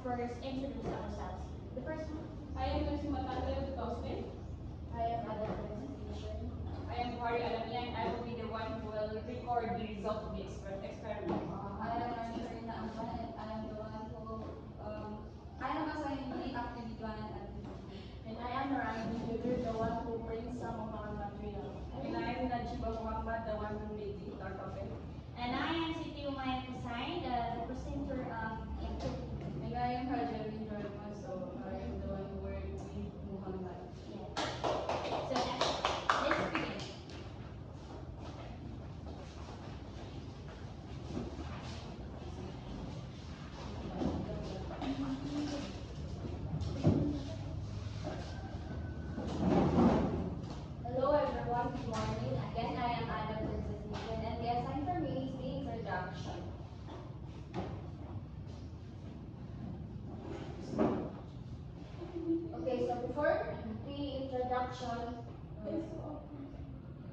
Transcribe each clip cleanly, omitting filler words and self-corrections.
first introduce ourselves. The first one. I am Mercy Matante Tosme. I am Adam Presentation. I am Hari Alamian. I will be the one who will record the result of the experiment. I am Marina Amban, and I am the one who I am assigned the activity 1 and activity 2. And I am Ryan Jr., the one who brings some of our material. And I am Najiba Muhammad, the one who made the art of it. And I am Siti Umayyad Hussain, the presenter of activity. And I am Hajalin Jorma, so I am the one who worked with Muhammad. Yeah. So let's begin. Hello everyone, good morning. Again, I am Adam Presentation, and the assigned for me is the introduction. Okay, so before the introduction,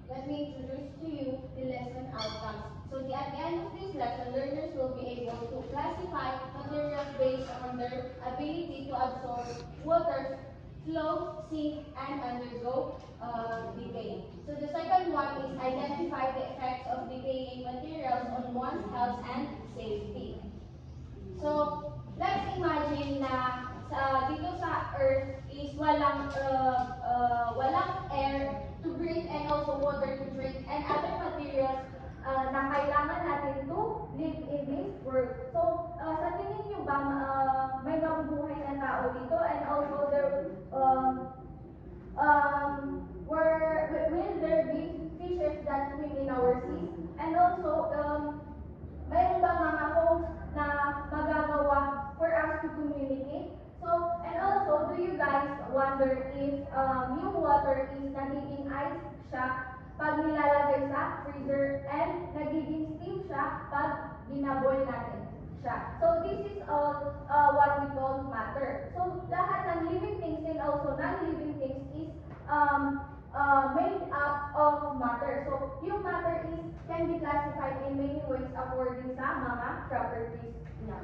let me introduce to you the lesson outcomes. So at the end of this lesson, learners will be able to classify materials based on their ability to absorb water, flow, sink, and undergo decay. So the second one is identify the effects of decaying materials on one's health and safety. So let's imagine na dito sa Earth is walang air to breathe and also water to drink and other materials na kailangan natin to live in this world. So sa tingin nyo ba may mabubuhay na tao dito and also will there be fishes that swim in our seas? And also mayroon bang mga phones na magagawa for us to communicate? So, and also, do you guys wonder if yung water is nagiging ice siya pag nilalagay sa freezer and nagiging steam siya pag binaboil natin siya? So, this is all what we call matter. So, lahat ng living things and also non-living things is made up of matter. So, yung matter can be classified in many ways according sa mga properties niya.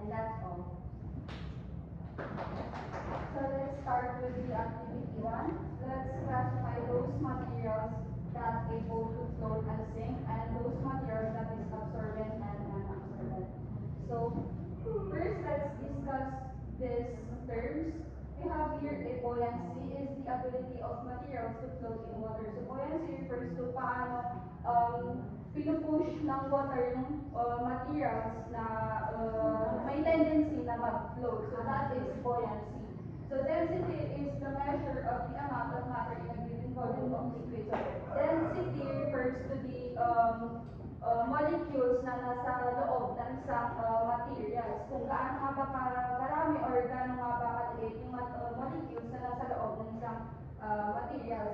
And that's all. So let's start with the activity 1. Let's classify those materials that able to float and sink and those materials that is absorbent and non-absorbent. So first, let's discuss these terms. We have here a buoyancy is the ability of materials to float in water. So buoyancy refers to paano pinupush ng water yung materials na may tendency na mag-float. So that is buoyancy. So density is the measure of the amount of matter in a given volume of liquid. So density refers to the molecules na nasa loob ng isang materials. Kung gaano nga ba karami or gaano nga ba kaliit yung molecules na nasa loob ng isang material.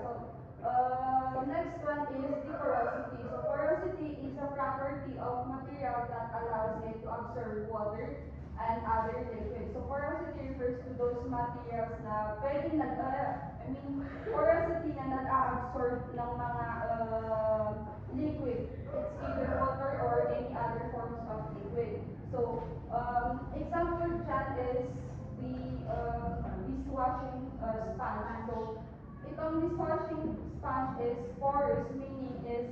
So next one is the porosity. So porosity is a property of material that allows it to absorb water and other liquids. So porosity refers to those materials na pwedeng porosity na nag-a-absorb ng mga liquid. It's either water or any other forms of liquid. So example dyan is the dishwashing sponge. So itong dishwashing sponge is porous, meaning is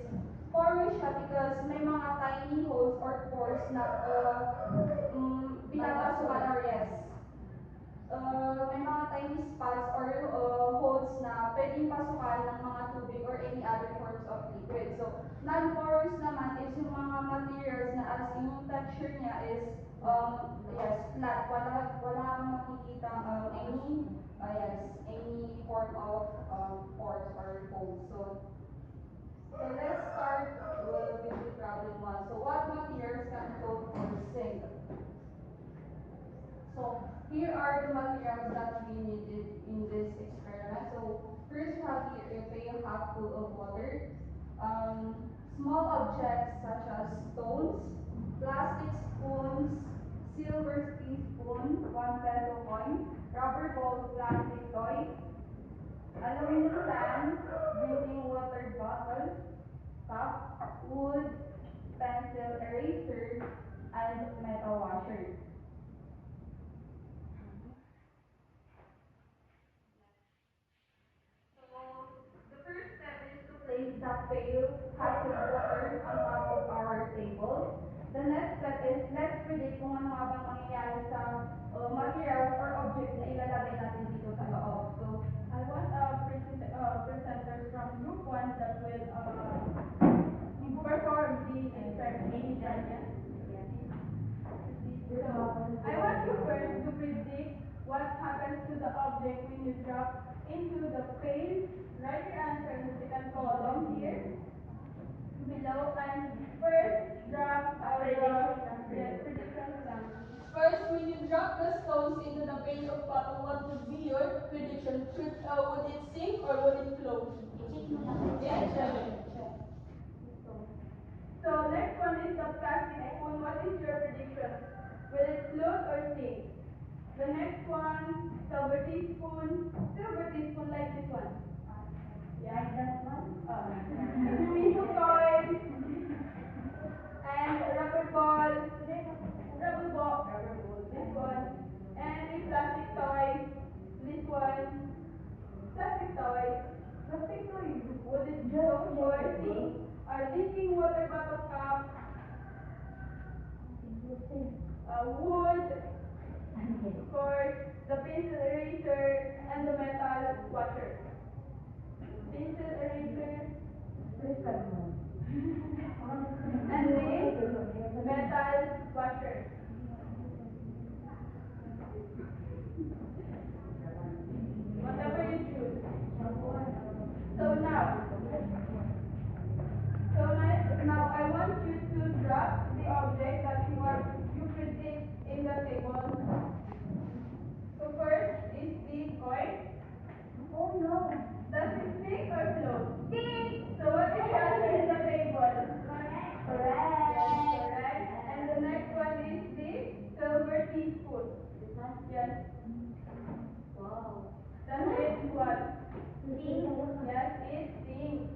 porous siya because may mga tiny holes or pores na pinapasukan or yes. May mga tiny spots or holes na pwedeng pasukan ng mga tubig or any other forms of liquid. So, non-porous naman is yung mga materials na as yung texture niya is flat. Wala kang makikita any form of pores or holes. So let's start with the problem 1. So what materials can float or sink? So here are the materials that we needed in this experiment. So first we have here a pail half full of water, small objects such as stones, plastic spoons, silver teaspoon, 1 peso coin, rubber ball, plastic toy, aluminum can, drinking water bottle, cup, wood, pencil, eraser, and metal washer. the pail has water on top of our table. The next step is let's predict kung ano nga bang mangyayari sa materials or objects na ilalagay natin dito sa loob. So, I want presenters from group 1 that will perform the experiment. So, I want you first to predict what happens to the object when you drop into the pail. Write your answer in the second column here, below, and first drop predictions lang. First, when you drop the stones into the pail of bottle, what would be your prediction? Would it sink or would it float? So next one is the plastic spoon. What is your prediction? Will it float or sink? The next one, silver teaspoon like this one. Yeah, like that one. Piece of toy and rubber ball, this one, and a plastic toy, this one, plastic toy. Would it float or sink? A leaking water bottle cup, wood, of course, the pencil eraser, and the metal washer. Pencil eraser, and the metal washer. Whatever you choose. Now I want you to drop the object that you predict in the table. So first is the coin. oh no. Does it sink or float? Sink. So what is the answer in the table? Correct. Yes, correct. And the next one is the silver teaspoon. Yes. Wow. Does it what? Sink. Yes, it sinks.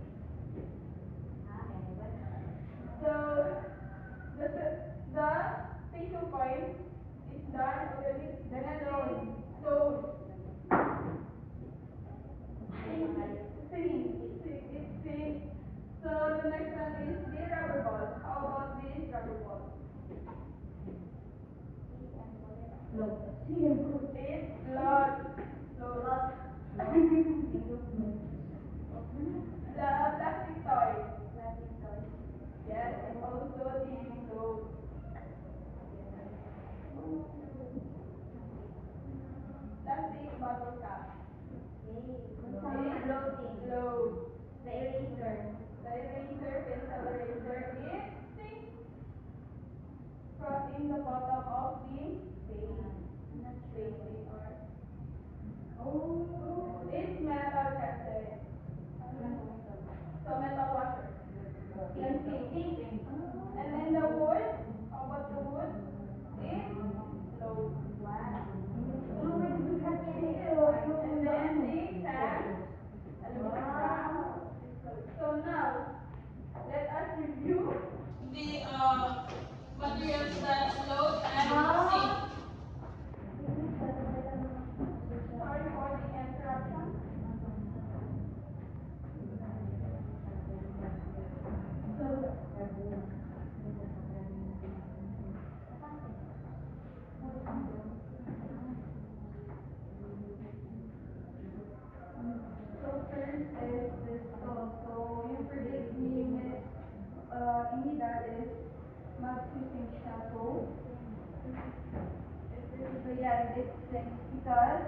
So the peso coin is done already. Then stone. It sinks. So the next one is the rubber ball. How about this rubber ball? It floats. The plastic toy. Yes, it also is float. Plastic bottle cap. Float. The eraser. The eraser, pencil eraser, it sinks. Crossing the bottom of the basin or it's metal cassette. So metal washer. And sink. And then the wood, how about the wood? It floats. And then the sand, aluminum sand. So now, let us review the materials that float and sink. Sorry for the interruption. So first is this stone. So yung predict ni Miss Inida is mag-sink siya. So yes, it sinks because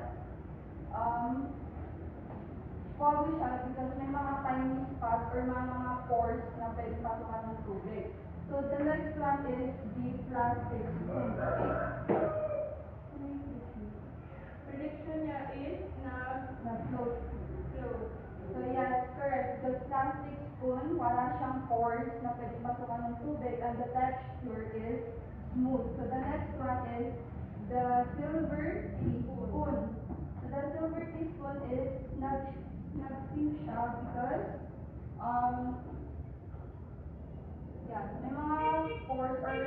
follow siya because may mga tiny spots or mga pores na pwede pasukan ng tubig. So the next one is the plastic spoon. Okay? Prediction niya is Na-float. float. So yes, correct. The plastic spoon, wala siyang pores na pwede pasukan ng tubig and the texture is smooth. So the next one is the silver teaspoon. So the silver teaspoon is nag-sink siya because may mga pores or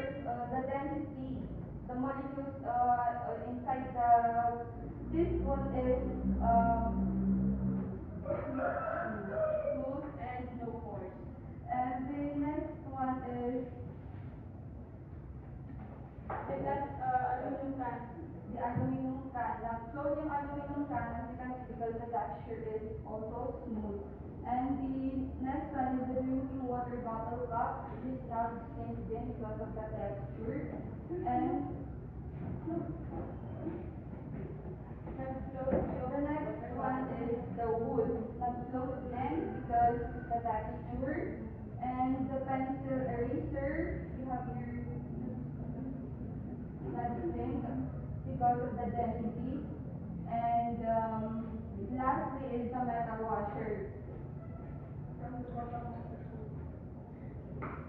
the density, the molecules inside the teaspoon is Smooth and no pores. texture is also smooth. And the next one is the drinking water bottle cup. This not stained again because of the texture. And the next one is the wood. Not float again because the texture. And the pencil eraser, you have your not stained because of the density. And lastly is the metal washer.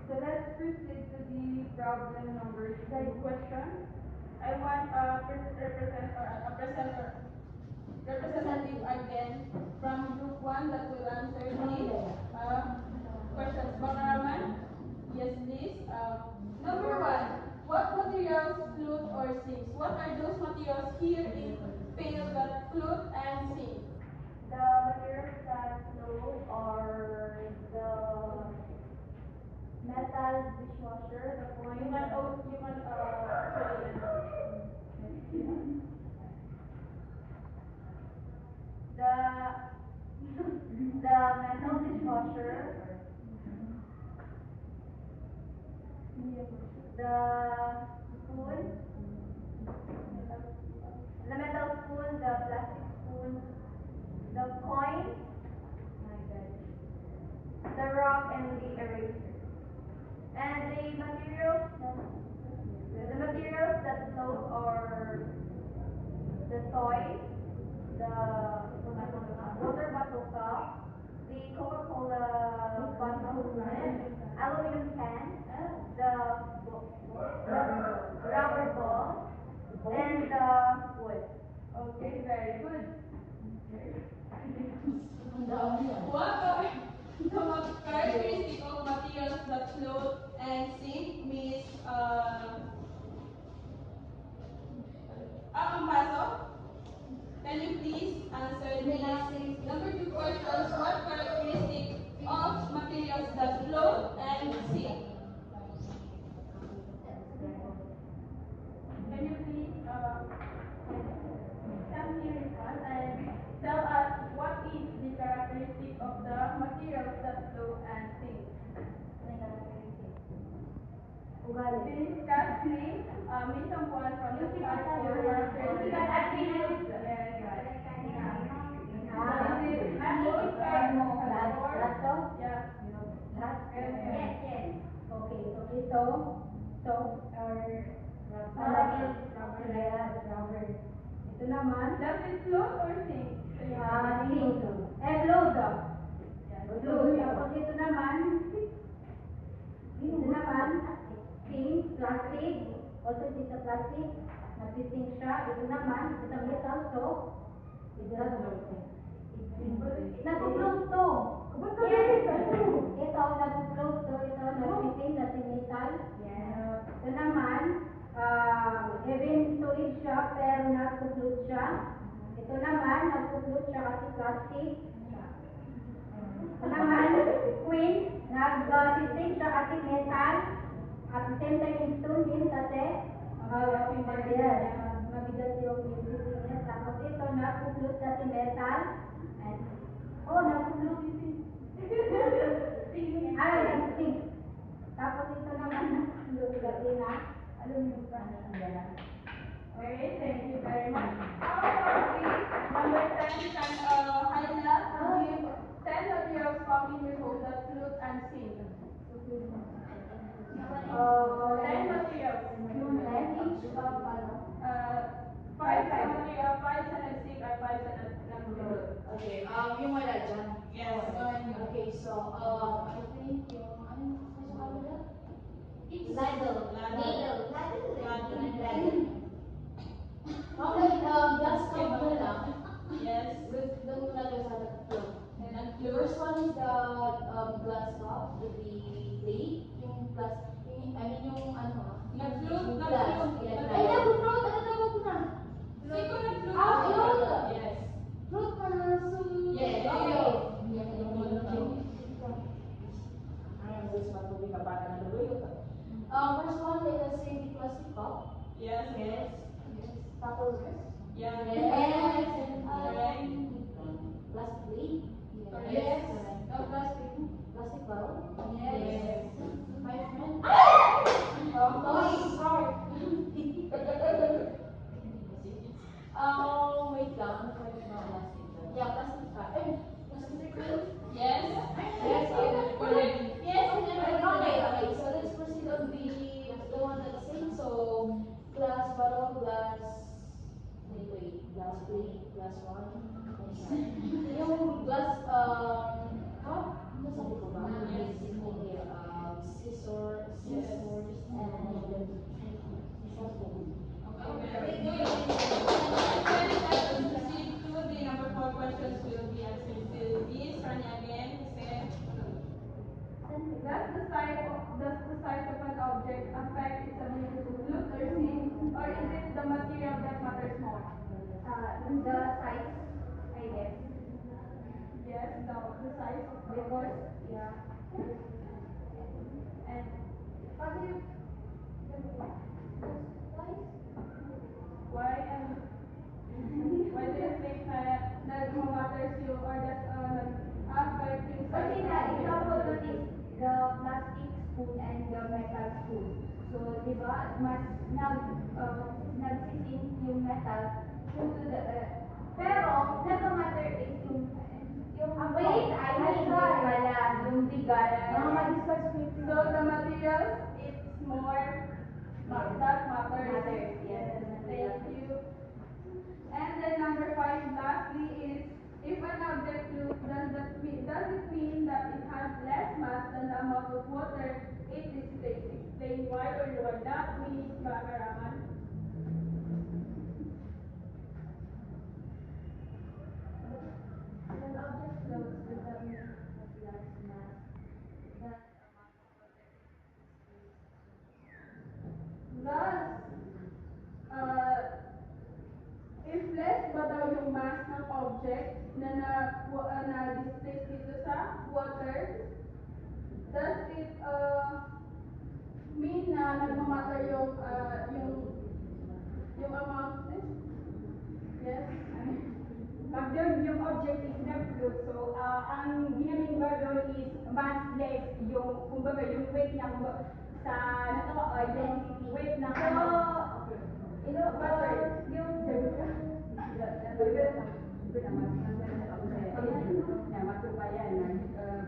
So let's proceed to the problem number 2 question. I want a representative again from group 1 that will answer the questions. Bakaraman? Yes, please. Number 1. What materials float or sinks? What are those materials here in pail that float and sink? The materials that float are the metal dishwasher, the coin. You can the metal dishwasher, the spoon, the metal spoon, the plastic spoon, the coin, the rock, and the eraser. And the materials that float are the toy, the water bottle cup, the Coca-Cola bottle, aluminum can, the rubber ball, and the wood. Okay, very good. What are the characteristics of materials that float and sink, Miss Ampaso? Can you please answer these number 2 questions? What characteristics of materials that float and sink? Can you please come here in front and tell us what is the characteristic of the materials that float and sink? Please, Kathleen, Miss Ampuan from the start for characteristics. Ito naman, Does it float or sink? sink. Float daw. Float. Tapos ito naman, sink, plastic. Also, it's a plastic. Nagsisink siya. Ito naman, it's a metal, so, nag-float to. Yes. Ito, nag-float to. Ito, nagsisink, nasi metal. Ito naman, even solid siya, pero nag-float siya. Ito naman, nag-float siya kasi plastic. Ito naman, queen, nag-sisink siya kasi metal. At the same time, yung stone din kasi mabigat yung sisink niya. Tapos ito, nag-float kasi metal. And, nag-float yung nag-sink. Tapos ito naman, nag-float kasi na aluminum pan. Okay, thank you very much. How about number 10, can Haila give 10 materials found in your home that float and sink? 10 materials. 10 each of ano? 5 sa material, 5 sa nag-sink, or 5 sa nag-float. Okay, yung wala dyan. Yes. Okay, so, I think yung, ladle. Okay, glass cup na lang. Yes. Doon muna tayo sa nag-float. And The first one is the glass cup with the plate, yung yung ano, nag-float, glass. nag-float. Ay, nag-float! Ano tawag ko na? Siko nag-float. Float! Yes. Float pa na so... Yes. Okay. First one, let us say the plastic cup. Yes. Tapos, Yeah. yes. Correct. Plastic the size, I guess. Yes, the size of the Because, object. yeah. And Kasi, why and why do you think na nag-matters yung or that nag-affect yung kasi size the of example object? nun is the plastic spoon and the metal spoon. So, di ba, mas nagsisink yung metal into the, pero, nagmamatter is yung weight, I mean, weight pala, yung bigat. So the materials, it's more that matters. Matters, yes. Thank you. And then number 5, lastly, is if an object floats, does it mean that it has less mass than the amount of water it displays? Explain why or why not, Miss Bakaraman. When an object floats, does that mean it has less mass than amount of water it Thus, if less ba daw yung mass ng object na-displace dito sa water, does it mean na nagmamatter yung amount? Yes? Pag yung object is nag-float, so ang ginaming word doon is massless, yung, kumbaga, yung weight niya, kumbaga, sa, yung weight ng ano. Butter. yung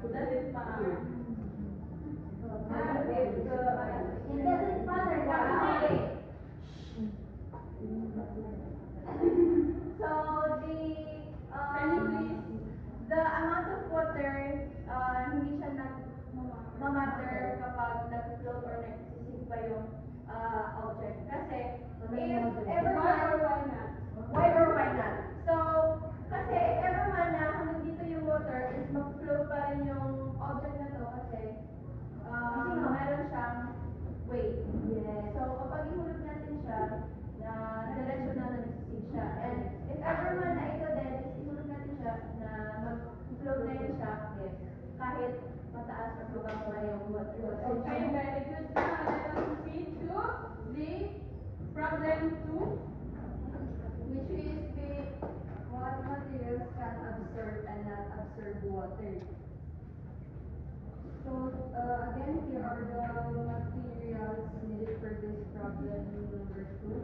Does it matter? it doesn't matter kasi so Can you please? the amount of water hindi siya nag-matter kapag nag-float or nag-sink pa yung object kasi if ever Why man or why not? why or why not? So, kasi if ever man na hanggang dito yung water is mag-float pa rin yung object na to kasi meron siyang weight. Yes. So, kapag ihulog natin siya, na diretso na nagsisig siya. And if ever man na ito din is ihulog natin siya na mag-float na yun siya, yes. Kahit mataas o mababa yung water. Okay, very good. Now let us proceed to the problem 2, which is the What materials can absorb and not absorb water? So, again, here are the materials needed for this problem number 2.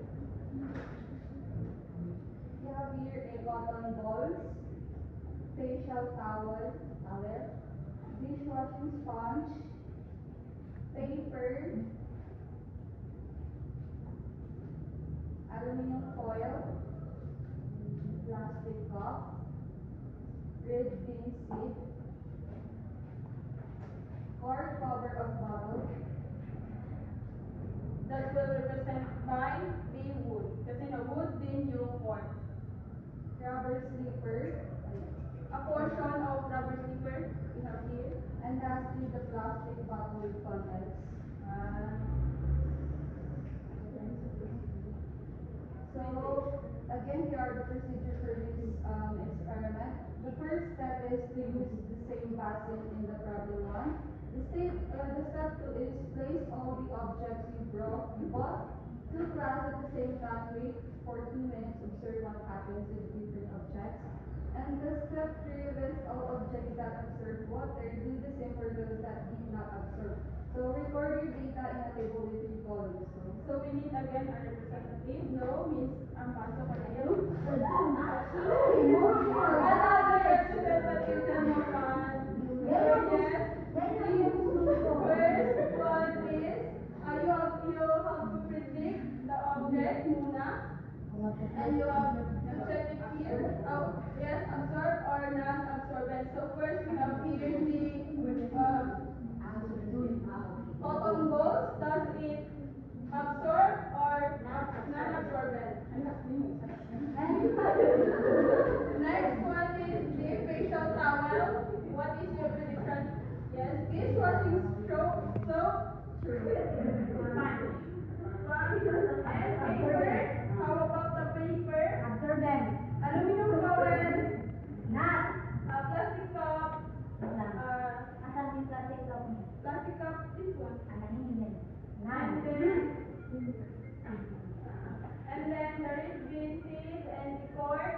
We have here a cotton balls, facial towel, dishwashing sponge, paper, aluminum foil, plastic cup, red bean seed, cord cover of bottle, that will represent by the wood. Kasi na wood din yung cord. rubber slipper, A portion of rubber slipper we have here. and lastly the plastic bottle with contents. So, again, here are the procedure for this experiment. The first step is to use the same basin in the problem 1. The step 2 is place all the objects you bought to class at the same time, wait for 2 minutes, observe what happens with different objects. And the step 3, list all objects that absorb water, do the same for those that did not absorb. So record your data in a table with 3 columns. So we need again a representative. No, Miss Ampaso Cornelio. Another representative naman. Yes. Please. First one is you have to predict the object muna. And you have to check it here. Yes, absorb or non-absorbent. So first we have here the cotton balls. Does it absorb or non-absorbent? Next one is the facial towel. What is your prediction? Yes, dishwashing soap. And paper. How about the paper? Absorbent. And then there is green seed and the cord.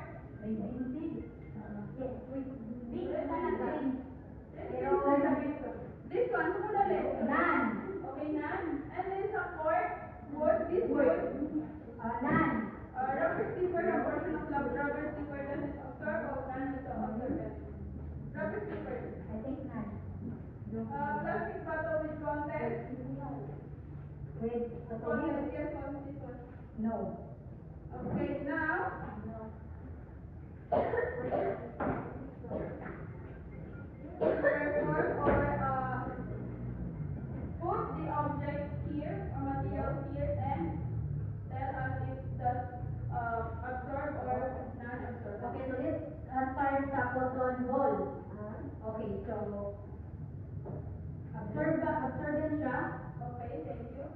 This one, okay, none. And then sa cord, wood, this wood. Rubber zipper, a portion of rubber zipper that is absorbed or none is absorbent. Rubber zipper. Plastic bottle with content. Content, yes, on this one. No. Okay, now. Perform or put the object here or material here and tell us if does absorb or non-absorb. Okay, so let's start the cotton ball. Okay, so absorbent siya. Okay, thank you.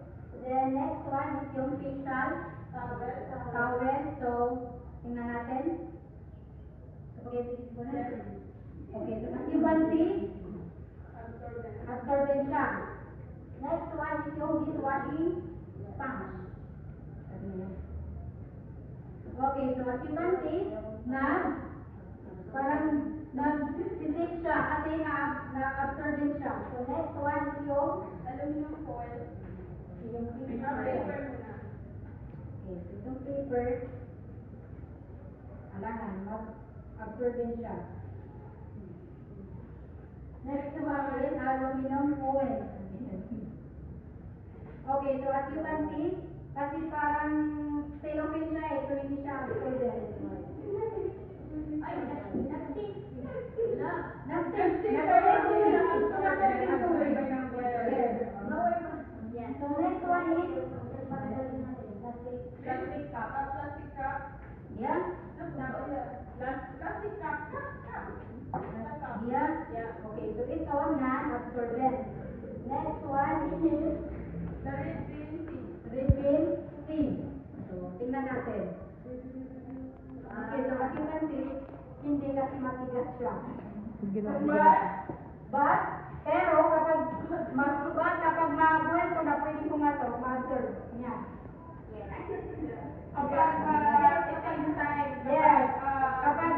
Then next one is yung facial towel. So, tingnan natin. Okay, ko na. Okay, so as you can see, Absorbent. absorbent siya. Next one is yung dishwashing sponge. Okay, so as you can see, parang nag-stick siya kasi na-absorbent siya. So next one is yung Aluminum foil. yung Paper muna. Okay, so itong paper, alangan, mag-absorbent siya. Next one is aluminum foil. Okay, so as you can see, kasi parang cellophane siya eh, so hindi siya absorbent. Ay, nag-stick. Nag-stick. Yes. So next one is Plastic cup. Plastic cup. yeah. Plastic cup. Cup. Yeah. Yeah. Okay, so ito non-absorbent. Next one is The red green seed. refill seed. So tingnan natin. Okay, so as you can see, hindi kasi matigas siya. But, pero kapag ma-boil ko na pwede ko nga ito, ma-absorb. Yan. Kapag same time. Yes. Kapag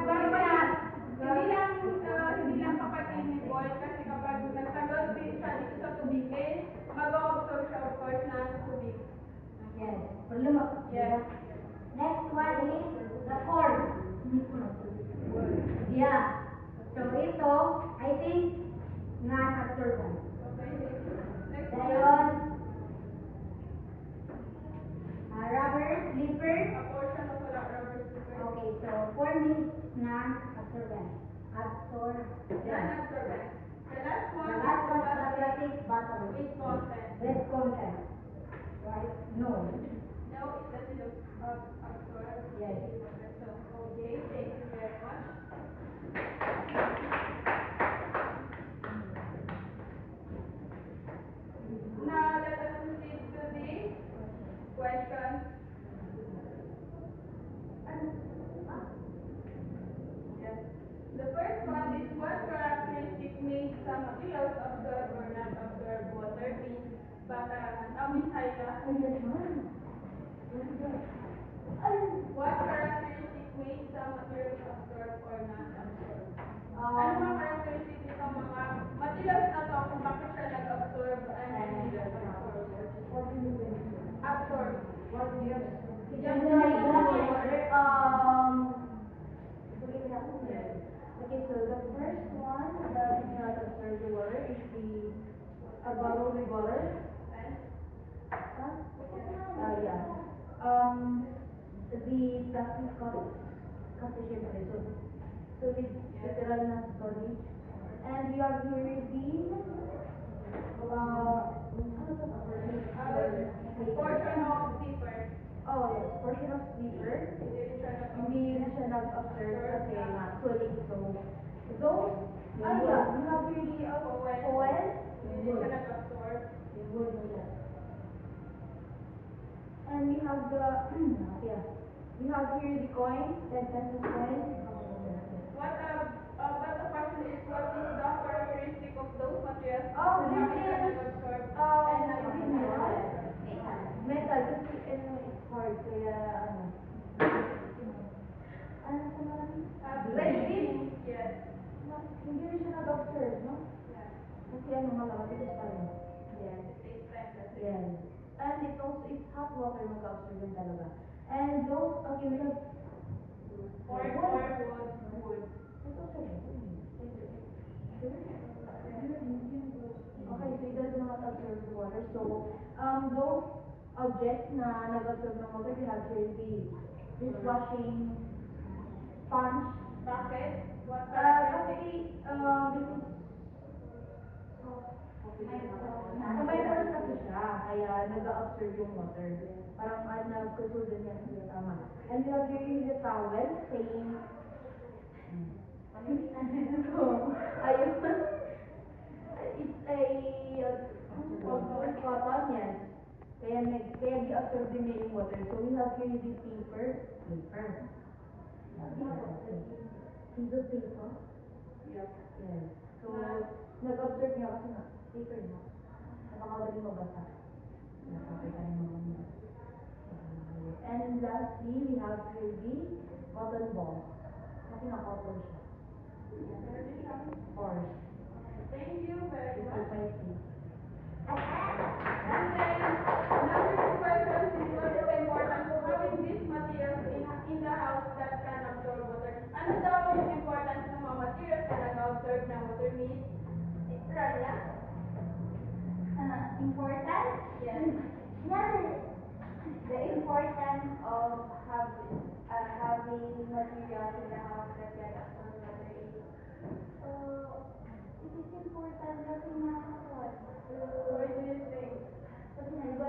Hindi lang kapag ini-boil kasi kapag nagtagal din siya dito sa tubig eh, mag-absorb siya of course ng tubig. yes. Lumak. Yes. Next one is the corn. Yeah. So ito, I think, non-absorbent. Okay. Next Dayon, rubber slipper. a portion of the rubber stripper. Okay, so for me, non-absorbent. Absorbent. Non-absorbent. The last The one last one is is the plastic bottle. with content. Red content. Right? No. No, it doesn't absorb. Yes. So, okay, thank you very much. Now, let us proceed to the questions. Yes. The first one is what characteristic makes some materials absorb or not absorb water? Means, Miss Haida. What characteristic makes some materials absorb or not absorb? Ano mga characteristic nitong mga materials na to kung bakit siya nag-absorb and hindi nag-absorb? Absorb. Okay, so the first one that is not absorb the water is a bottle with water. Yeah. The plastic cup, kasi syempre, so it's literal na storage. And we have here the, Portion of zipper. oh yes, portion of sleeper. Hindi na siya nag-observe kasi nga solid. So, those, we have here the foil. Hindi siya nag-absorb. Wood, yeah. And we have the, yeah, we have here the coin, 10 pesos coin. But the question is, what is the characteristic of those materials? Oh, Kung this bakit siya is, nag-absorb forward, kaya ano. Ano sa mga? Breathing. Yes. Hindi rin siya nag-observe, no? Yeah. Kasi ano nga lang, matigas pa rin. Yes. It takes time kasi. Yes. And it also, it's hot water mag-observe din talaga. And those, okay, we have Or wood. It's okay. Okay, so it does not observe the water. So, those objects na nag-observe ng water, we have here the dishwashing sponge. Bucket. What Actually, this is sa may pores kasi siya, kaya nag-observe yung water. Parang nagkusuldan yan siya, tama. And we have here the towel saying, ayun, it's a cotton, yes. Kaya di-absorb din niya yung water. So we have here the paper. Piece of paper. Yep. Yes. So, nag-observe niya kasi na, paper na. Napakadali mabasa. Nakapita rin mga And lastly, we have here the cotton ball. Kasi na-cotton siya. Pores. Thank you very This is much. my tea. And then, number 2 question is what is the importance of having these materials in the house that can absorb water? Ano daw yung importance ng mga materials na nag-absorb ng water, Miss Rania? Important? Yes. The importance of having materials in the house that can absorb water is it is important kasi nga what? Why do you think? Kasi nga diba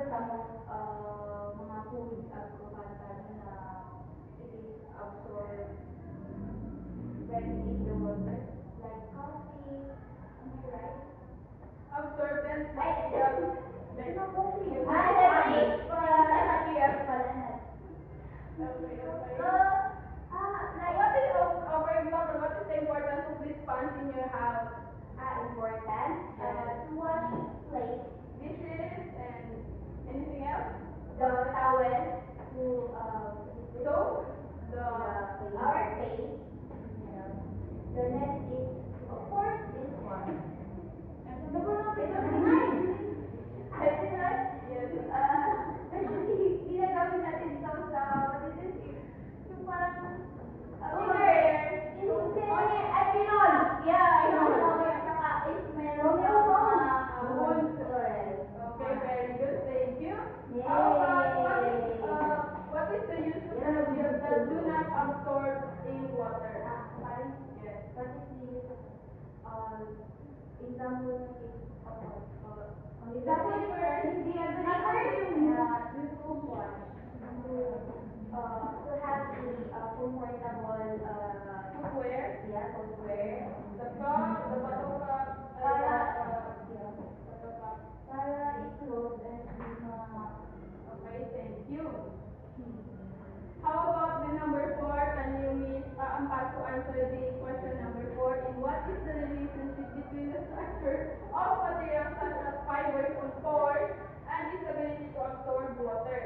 mga foods at kumatan na it is absorbed when in the water like coffee, am I right? Absorbent Ay, materials. no coffee. Yung Materials materials. pala na. Okay, okay. Like What is, for example, what is the importance of this sponge in your house? important to wash plates, Dishes and anything else? the towel to Soap? our face. The next is of course this one. And I think right? Yes. Actually, ginagamit natin ito sa what is this? Yung parang Footwear. Ay, pinol! Yeah, I know. Saka is meron Romeo sa Rose. mga wood oil. Okay, very good. Thank you. Yay. How about what is the use of materials that do not absorb in water? Parang, Yes. what is the use of example ng example is hindi to wash to have the comfortable Footwear. footwear The cup, the bottle cup, para bottle cup. para i-close and Okay, thank you. How about the number 4? Can you miss Ampal to answer the question number 4? In what is the relationship between the structure of materials such as fibers or pores and its ability to absorb water?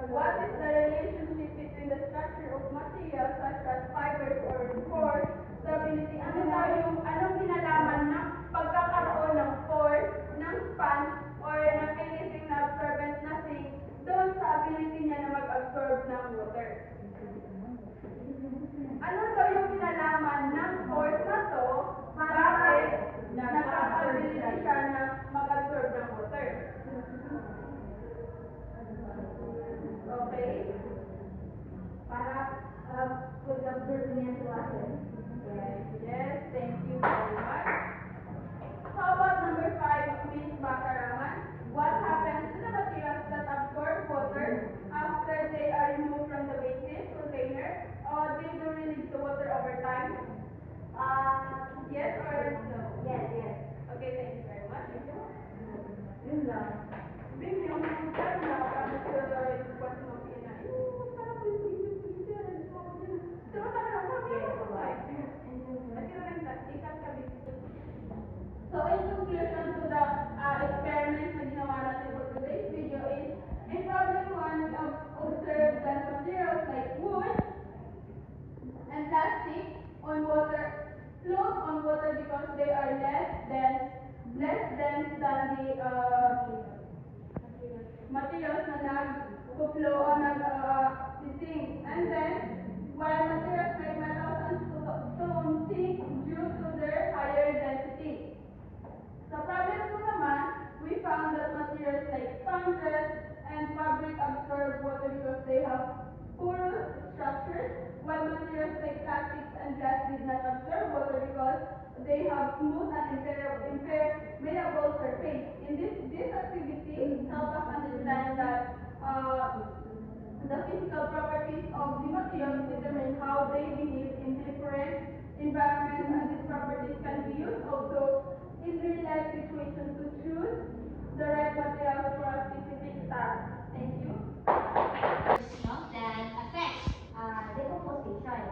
What is the relationship between the structure of materials such as fibers or pores, stability? Anong kinalaman ng pagkakaroon ng pores, ng sponge, or ng anything na absorbent na thing doon sa ability niya na mag-absorb ng water? Ano daw yung kinalaman ng pores na to? Bakit nagkaka-ability siya na mag-absorb ng water? Okay? Para pag-observe niya sa water. Yes, thank you very much. How about number 5, Miss Bakaraman? What happens to the materials that absorb water after they are removed from the basin container? They do release the water over time? Yes or no? yes. Okay, thank you very much. Yun lang. Bim, yung parang nakapagod sa bukas ng mga pina. Parang pwede. Terus akan apa? At yun ang ikan kabit. smooth and impermeable surface. In this activity help us understand that the physical properties of the materials determine how they behave in different environments, and these properties can be used also in real life situations to choose the right materials for a specific task. Thank you. That affects Decomposition.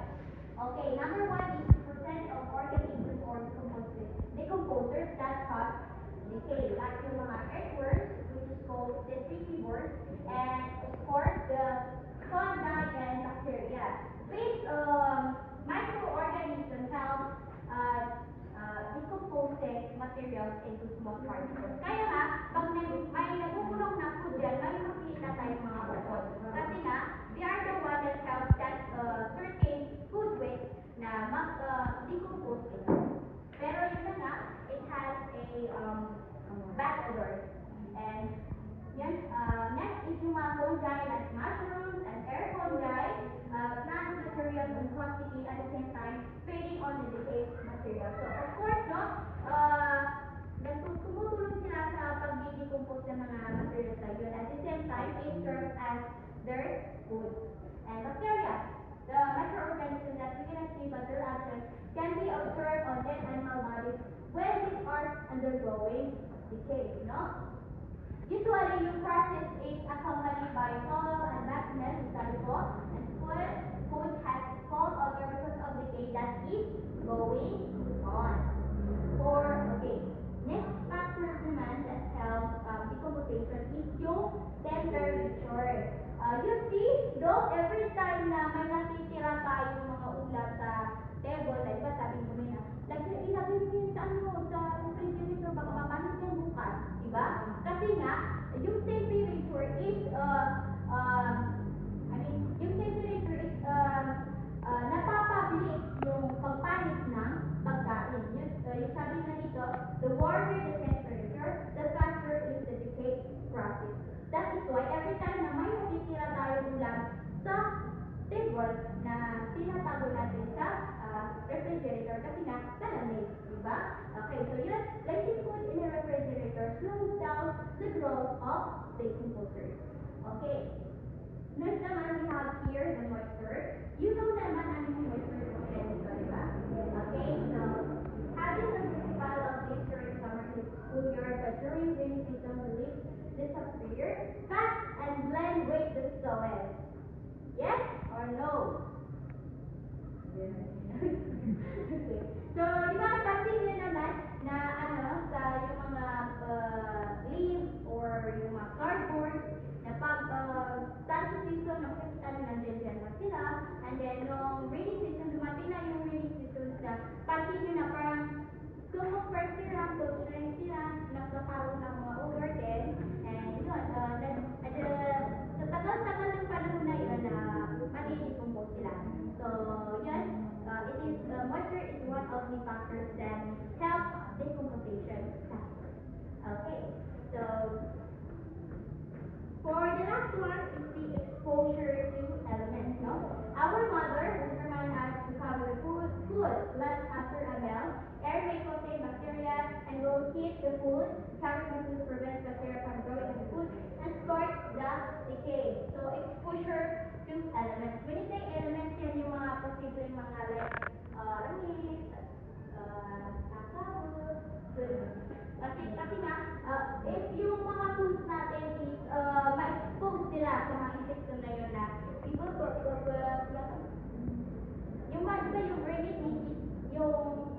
Okay, number one is the percent of organisms or decomposers that cause decay, like yung mga earthworms, which is called detritivores, and of course the fungi and bacteria. These microorganisms help decomposing materials into small particles. Kaya nga, pag may nabubulok na food yan, may makikita tayong mga ukod. Kasi nga, they are the one that help that certain food waste na mag-decompose ito. Pero yun na nga, it has a bad odor. And yan, next is yung mga fungi like mushrooms and air fungi, plant materials and quantity at the same time, feeding on the decayed material. So of course, no, tumutulong sila sa pag-decompose ng mga materials na yun. At the same time, it serves as their food. And bacteria, the microorganisms that we cannot see but their actions can be observed on dead animal bodies when these are undergoing decay, no? Usually, yung process is accompanied by soil and wetness, sabi ko, and food has fall over because of decay that is going on. Okay, next factor naman that helps decomposition is yung temperature. You see, though every time na may natitira tayong mga ulam sa table, like ba sabi mo na, like ilagay mo yun sa sa refrigerator, baka mapanis yan bukas, diba? Kasi nga, yung temperature is, yung temperature is, napapabilis yung pagpanis ng pagkain. Yung sabi na dito, the warmer the temperature, the faster is the decay process. That is why every time na may natitira tayong ulam sa table na tinatago natin sa refrigerator kasi nga malamig, diba? Okay, so yun, placing food in a refrigerator slows down the growth of decomposers. Okay. Next naman, we have here the moisture. You know naman ano yung moisture ng dito, diba? Okay, so having the principle of this during summer is cooler, but during rainy season, the leaves disappear fast and blend with the soil. Yes or no? Okay. So, di ba pansin nyo naman na sa yung mga leaves or yung mga cardboard na pag sunny season, nakikita nyo nandiyan na sila, and then nung rainy season, dumating na yung rainy season na pansin nyo na parang kumpare sila, sila, nagkakaroon ng mga overden, and yun, sa tagal-tagal ng panahon na yun, madi-decompose sila. So, yun, moisture is one of the factors that help decomposition. Okay, so, for the last one is the exposure to elements, no? Our mother will remind us to cover food left after a meal. Air may contain bacteria and will heat the food. Covering the food prevents bacteria from growing in the food and starts the decay. So, exposure to elements. When you say elements, yan yung mga posibleng mga like langis, kakao, kasi nga, if yung mga foods natin is ma-expose sila sa mga insekto na yun na yung ba yung verdict is yung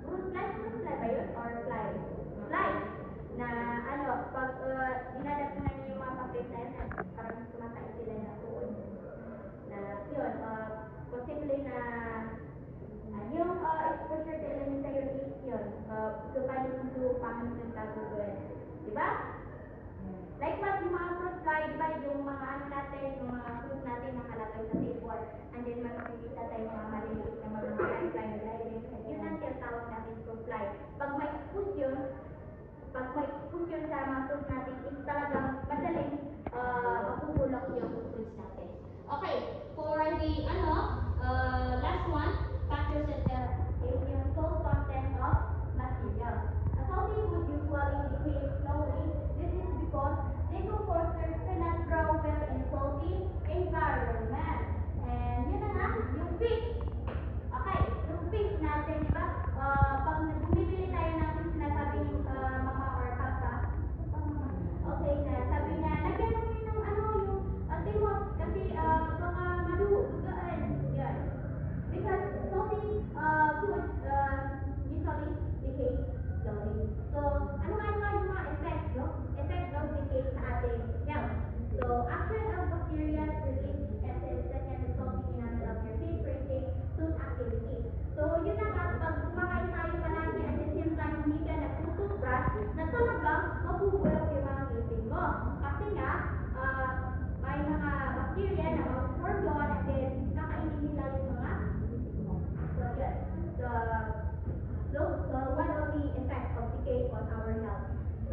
fruit fly ba yun? Or flies na pag dinadapunan niyo yung mga pakaitan at parang kumakain sila na tuon na yun, posible na yung exposure to element na yun is yun, supalit into pangalit ng tagulan. Diba? Like what yung mga fruit fly, diba yung mga natin, yung mga fruit natin nakalagay sa table, and then makikita tayo mga maliliit na mga fly nila, yun ang tinatawag natin fruit fly. Pag may expose yun sa mga fruit natin, is talagang madaling mapupulok yung fruits natin. Okay, for the last one, factors that Yung salt content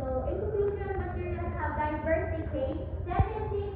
So, in conclusion, materials have diverse decay, tendency